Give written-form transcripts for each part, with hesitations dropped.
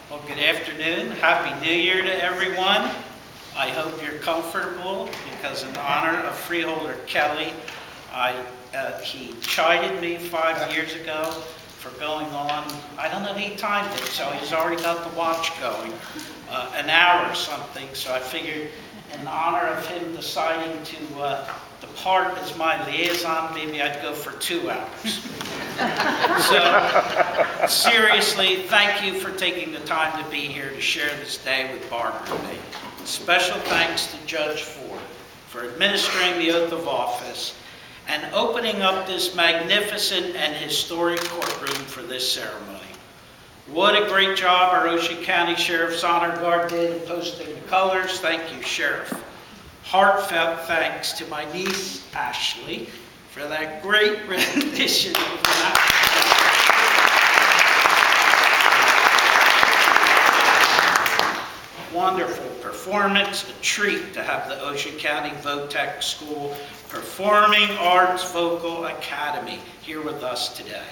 Well, good afternoon. Happy New Year to everyone. I hope you're comfortable because in honor of Freeholder Kelly, he chided me 5 years ago for going on, I don't know, he timed it, so he's already got the watch going, an hour or something. So I figured in honor of him deciding to depart as my liaison, maybe I'd go for 2 hours. So, seriously, thank you for taking the time to be here to share this day with Barbara and me. Special thanks to Judge Ford for administering the oath of office and opening up this magnificent and historic courtroom for this ceremony. What a great job our Ocean County Sheriff's Honor Guard did in posting the colors. Thank you, Sheriff. Heartfelt thanks to my niece, Ashley, for that great rendition of the wonderful performance. A treat to have the Ocean County Votech School Performing Arts Vocal Academy here with us today.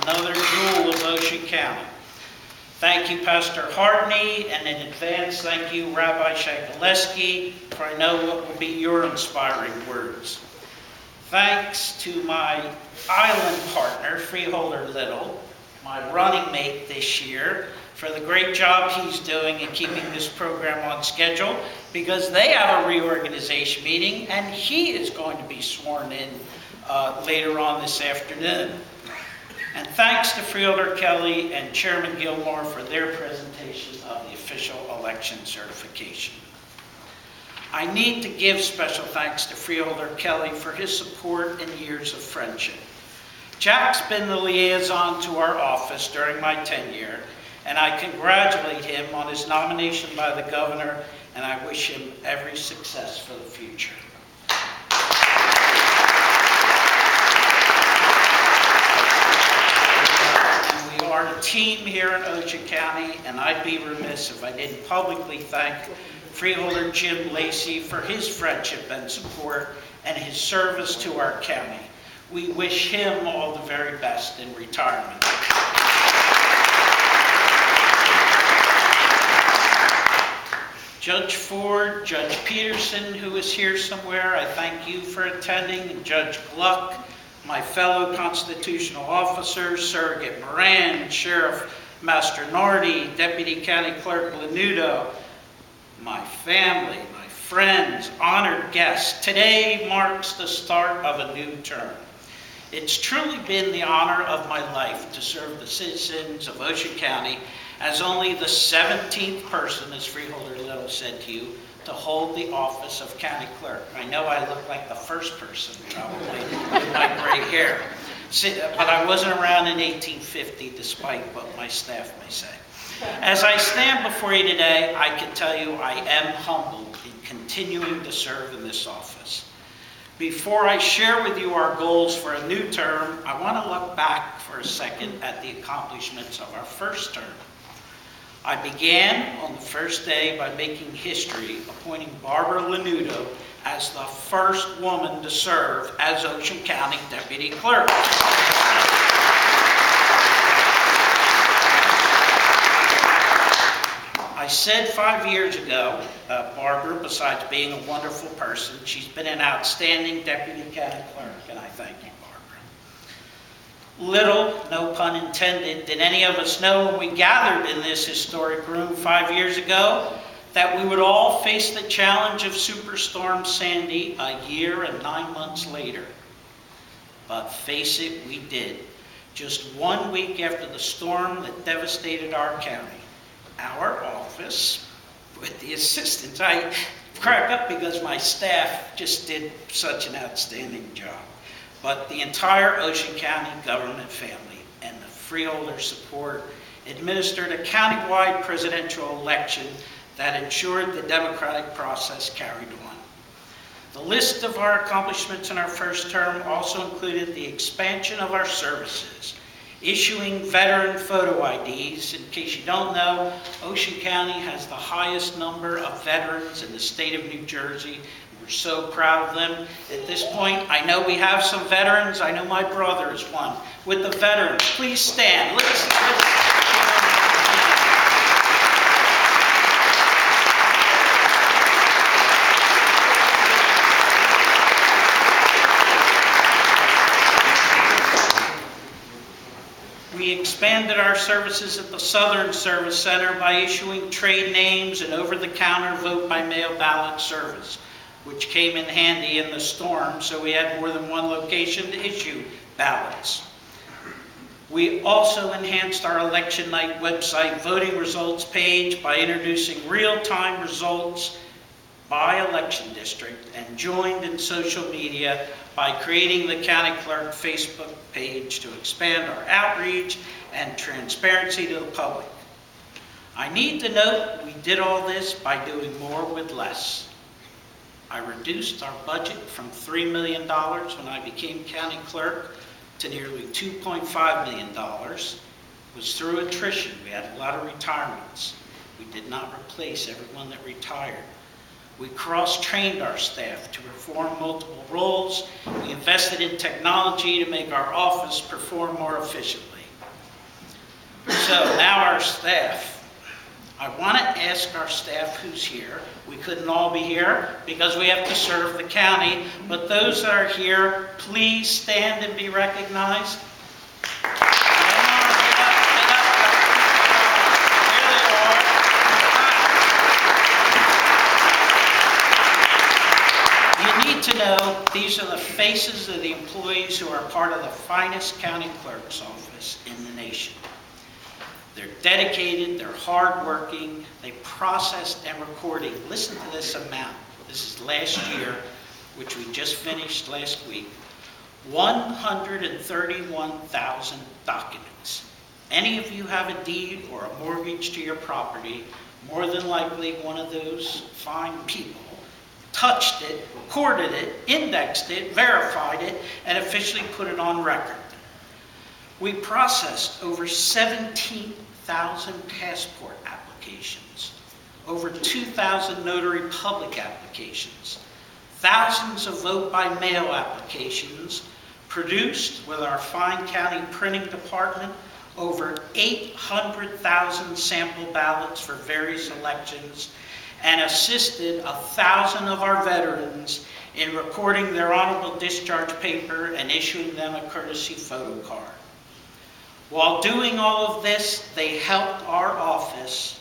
Another jewel of Ocean County. Thank you, Pastor Hartney, and in advance, thank you, Rabbi Shagaleski, for I know what will be your inspiring words. Thanks to my island partner, Freeholder Little, my running mate this year, for the great job he's doing in keeping this program on schedule, because they have a reorganization meeting, and he is going to be sworn in later on this afternoon. And thanks to Freeholder Kelly and Chairman Gilmore for their presentation of the official election certification. I need to give special thanks to Freeholder Kelly for his support and years of friendship. Jack's been the liaison to our office during my tenure, and I congratulate him on his nomination by the governor, and I wish him every success for the future. We are a team here in Ocean County, and I'd be remiss if I didn't publicly thank Freeholder Jim Lacey for his friendship and support and his service to our county. We wish him all the very best in retirement. Judge Ford, Judge Peterson, who is here somewhere, I thank you for attending, and Judge Gluck, my fellow constitutional officers, Surrogate Moran, Sheriff Mastronardi, Deputy County Clerk Lanudo, my family, my friends, honored guests. Today marks the start of a new term. It's truly been the honor of my life to serve the citizens of Ocean County as only the 17th person, as Freeholder Little said to you, to hold the office of County Clerk. I know I look like the first person, probably, with my gray hair. But I wasn't around in 1850, despite what my staff may say. As I stand before you today, I can tell you I am humbled in continuing to serve in this office. Before I share with you our goals for a new term, I want to look back for a second at the accomplishments of our first term. I began on the first day by making history, appointing Barbara Lanudo as the first woman to serve as Ocean County Deputy Clerk. I said 5 years ago, Barbara, besides being a wonderful person, she's been an outstanding Deputy County Clerk, and I thank you, Barbara. Little, no pun intended, did any of us know when we gathered in this historic room 5 years ago that we would all face the challenge of Superstorm Sandy a year and 9 months later. But face it, we did. Just 1 week after the storm that devastated our county. Our office, with the assistance, I crack up because my staff just did such an outstanding job. But the entire Ocean County government family and the Freeholder support administered a countywide presidential election that ensured the democratic process carried on. The list of our accomplishments in our first term also included the expansion of our services, issuing veteran photo IDs. In case you don't know, Ocean County has the highest number of veterans in the state of New Jersey, We're so proud of them. At this point, I know we have some veterans. I know my brother is one. With the veterans, please stand. We expanded our services at the Southern Service Center by issuing trade names and over-the-counter vote-by-mail ballot service, which came in handy in the storm, so we had more than one location to issue ballots. We also enhanced our election night website voting results page by introducing real-time results by election district, and joined in social media by creating the County Clerk Facebook page to expand our outreach and transparency to the public. I need to note we did all this by doing more with less. I reduced our budget from $3 million when I became county clerk to nearly $2.5 million. It was through attrition. We had a lot of retirements. We did not replace everyone that retired. We cross-trained our staff to perform multiple roles. We invested in technology to make our office perform more efficiently. So now our staff. I want to ask our staff who's here. We couldn't all be here because we have to serve the county, but those that are here, please stand and be recognized. To know, these are the faces of the employees who are part of the finest county clerk's office in the nation. They're dedicated, they're hardworking, they processed and recorded. Listen to this amount. This is last year, which we just finished last week. 131,000 documents. Any of you have a deed or a mortgage to your property, more than likely one of those fine people touched it, recorded it, indexed it, verified it, and officially put it on record. We processed over 17,000 passport applications, over 2,000 notary public applications, thousands of vote-by-mail applications, produced with our fine county printing department, over 800,000 sample ballots for various elections, and assisted 1,000 of our veterans in recording their honorable discharge paper and issuing them a courtesy photo card. While doing all of this, they helped our office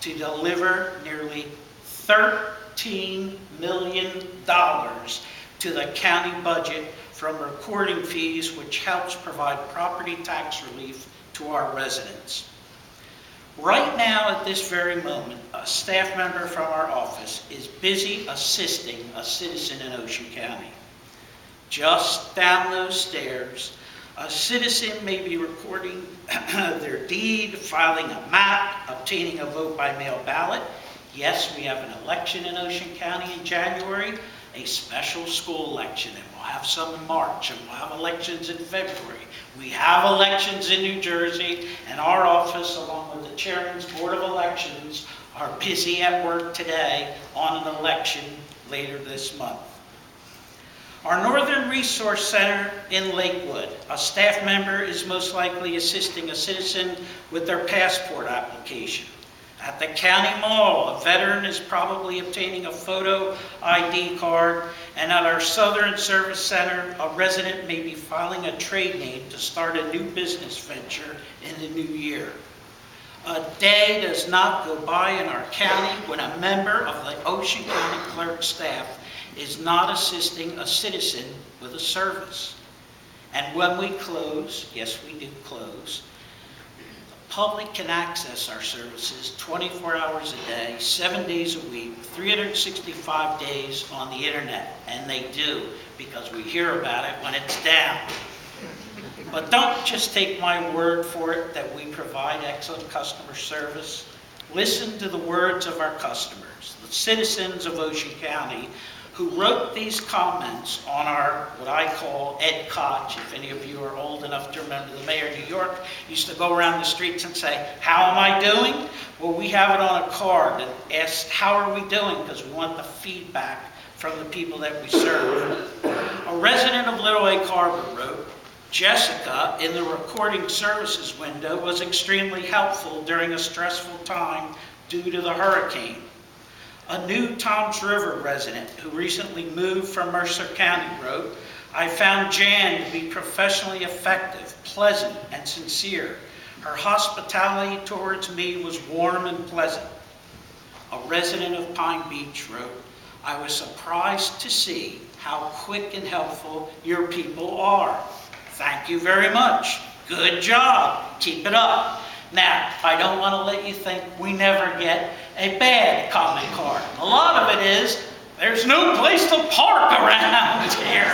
to deliver nearly $13 million to the county budget from recording fees, which helps provide property tax relief to our residents. Right now, at this very moment, a staff member from our office is busy assisting a citizen in Ocean County. Just down those stairs, a citizen may be recording their deed, filing a map, obtaining a vote-by-mail ballot. Yes, we have an election in Ocean County in January, a special school election, and we'll have some in March, and we'll have elections in February. We have elections in New Jersey, and our office, along with the Chairman's Board of Elections, are busy at work today on an election later this month. Our Northern Resource Center in Lakewood, a staff member is most likely assisting a citizen with their passport application. At the county mall, a veteran is probably obtaining a photo ID card, and at our Southern Service Center, a resident may be filing a trade name to start a new business venture in the new year. A day does not go by in our county when a member of the Ocean County Clerk staff is not assisting a citizen with a service. And when we close, yes, we do close, public can access our services 24 hours a day, 7 days a week, 365 days on the internet. And they do, because we hear about it when it's down. But don't just take my word for it that we provide excellent customer service. Listen to the words of our customers, the citizens of Ocean County, who wrote these comments on our, what I call Ed Koch. If any of you are old enough to remember, the mayor of New York used to go around the streets and say, "How am I doing?" Well, we have it on a card and ask, "How are we doing?" Because we want the feedback from the people that we serve. A resident of Little Lake Harbor wrote, Jessica, in the recording services window, was extremely helpful during a stressful time due to the hurricane. A new Toms River resident who recently moved from Mercer County wrote, I found Jan to be professionally effective, pleasant, and sincere. Her hospitality towards me was warm and pleasant. A resident of Pine Beach wrote, I was surprised to see how quick and helpful your people are. Thank you very much. Good job. Keep it up. Now, I don't want to let you think we never get a bad comment card. A lot of it is, there's no place to park around here.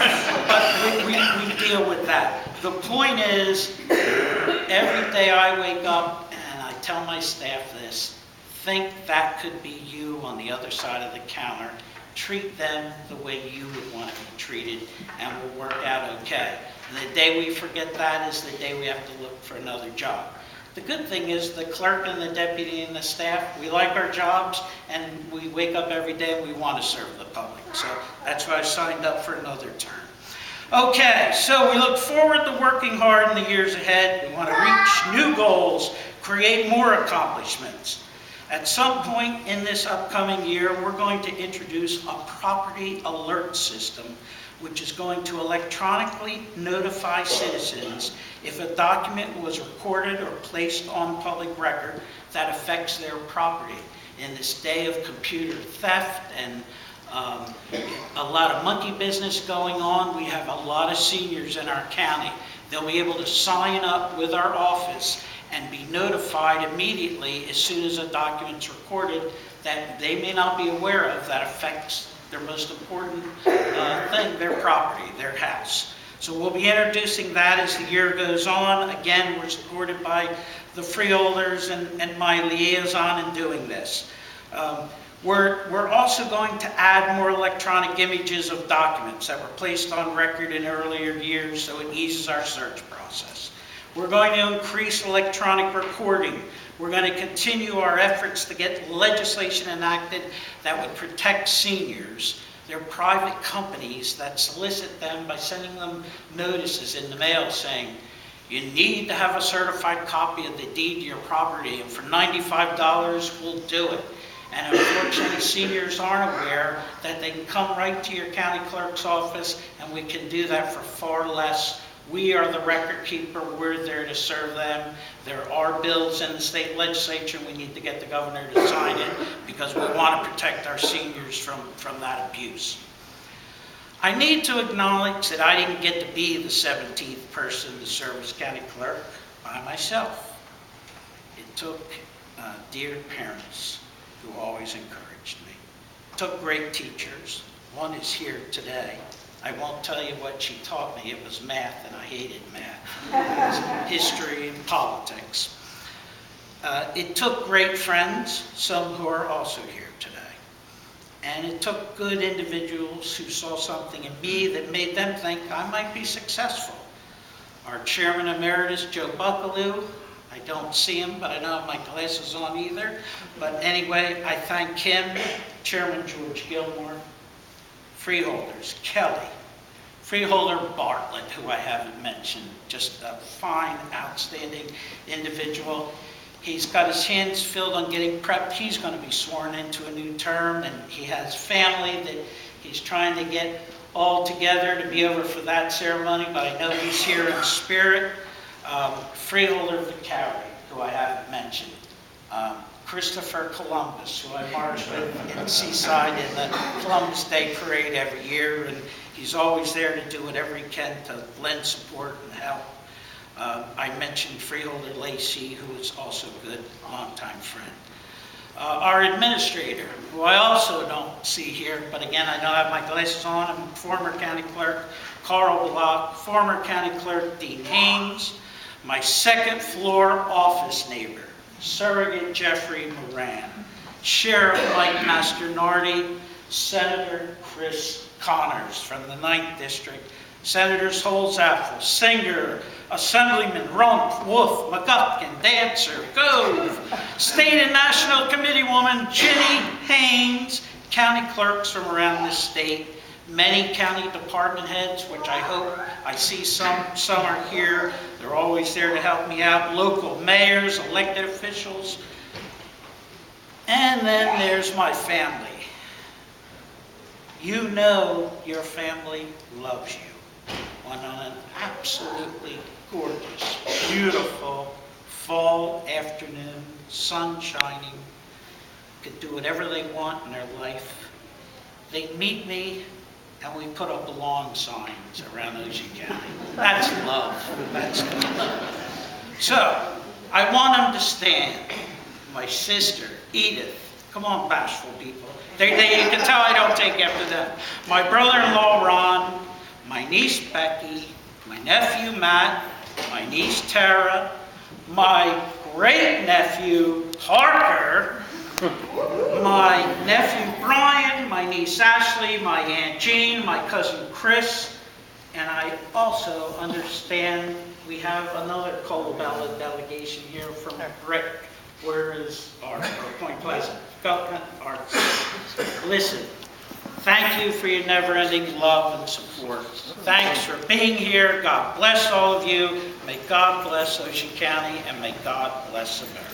But we deal with that. The point is, every day I wake up and I tell my staff this, think that could be you on the other side of the counter. Treat them the way you would want to be treated, and we'll work out okay. And the day we forget that is the day we have to look for another job. The good thing is the clerk and the deputy and the staff, we like our jobs, and we wake up every day and we want to serve the public. So that's why I signed up for another term. Okay, so we look forward to working hard in the years ahead. We want to reach new goals, create more accomplishments. At some point in this upcoming year, we're going to introduce a property alert system, which is going to electronically notify citizens if a document was recorded or placed on public record that affects their property. In this day of computer theft and a lot of monkey business going on, we have a lot of seniors in our county. They'll be able to sign up with our office and be notified immediately as soon as a document's recorded that they may not be aware of that affects their most important thing, their property, their house. So we'll be introducing that as the year goes on. Again, we're supported by the freeholders and my liaison in doing this. We're also going to add more electronic images of documents that were placed on record in earlier years, so it eases our search process. We're going to increase electronic recording. We're going to continue our efforts to get legislation enacted that would protect seniors. They're private companies that solicit them by sending them notices in the mail saying, you need to have a certified copy of the deed to your property, and for $95, we'll do it. And unfortunately, seniors aren't aware that they can come right to your county clerk's office, and we can do that for far less. We are the record keeper. We're there to serve them. There are bills in the state legislature. We need to get the governor to sign it because we want to protect our seniors from that abuse. I need to acknowledge that I didn't get to be the 17th person to serve as county clerk by myself. It took dear parents who always encouraged me. It took great teachers. One is here today. I won't tell you what she taught me. It was math, and I hated math. It was history and politics. It took great friends, some who are also here today. And it took good individuals who saw something in me that made them think I might be successful. Our chairman emeritus, Joe Buckaloo, I don't see him, but I don't have my glasses on either. But anyway, I thank him, Chairman George Gilmore, freeholders, Kelly, freeholder Bartlett, who I haven't mentioned, just a fine, outstanding individual. He's got his hands filled on getting prepped. He's going to be sworn into a new term, and he has family that he's trying to get all together to be over for that ceremony, but I know he's here in spirit. Freeholder Vicari, who I haven't mentioned. Christopher Columbus, who I march with in Seaside in the Columbus Day Parade every year, and he's always there to do whatever he can to lend support and help. I mentioned Freeholder Lacey, who is also a good longtime friend. Our administrator, who I also don't see here, but again, I don't have my glasses on. I'm former county clerk Carl Block, former county clerk Dean Haynes, my second floor office neighbor, Surrogate Jeffrey Moran, Sheriff Mike Masternardi, Senator Chris Connors from the 9th District, Senators Holzapfel, Singer, Assemblyman Rump, Wolf, McGuffin, Dancer, Gove, State and National Committee woman Ginny Haynes, county clerks from around this state, many county department heads, which I hope I see some are here. They're always there to help me out. Local mayors, elected officials. And then there's my family. You know your family loves you. On an absolutely gorgeous, beautiful fall afternoon, sun shining, could do whatever they want in their life. They meet me and we put up lawn signs around Ocean County. That's love. That's good. So, I want them to stand. My sister, Edith. Come on, bashful people. You can tell I don't take after them. My brother-in-law, Ron. My niece, Becky. My nephew, Matt. My niece, Tara. My great-nephew, Parker. My nephew, Brian. My niece, Ashley. My Aunt Jean. My cousin, Chris. And I also understand we have another Colabella delegation here from Rick. Where is our Point Pleasant? Listen, thank you for your never-ending love and support. Thanks for being here. God bless all of you. May God bless Ocean County, and may God bless America.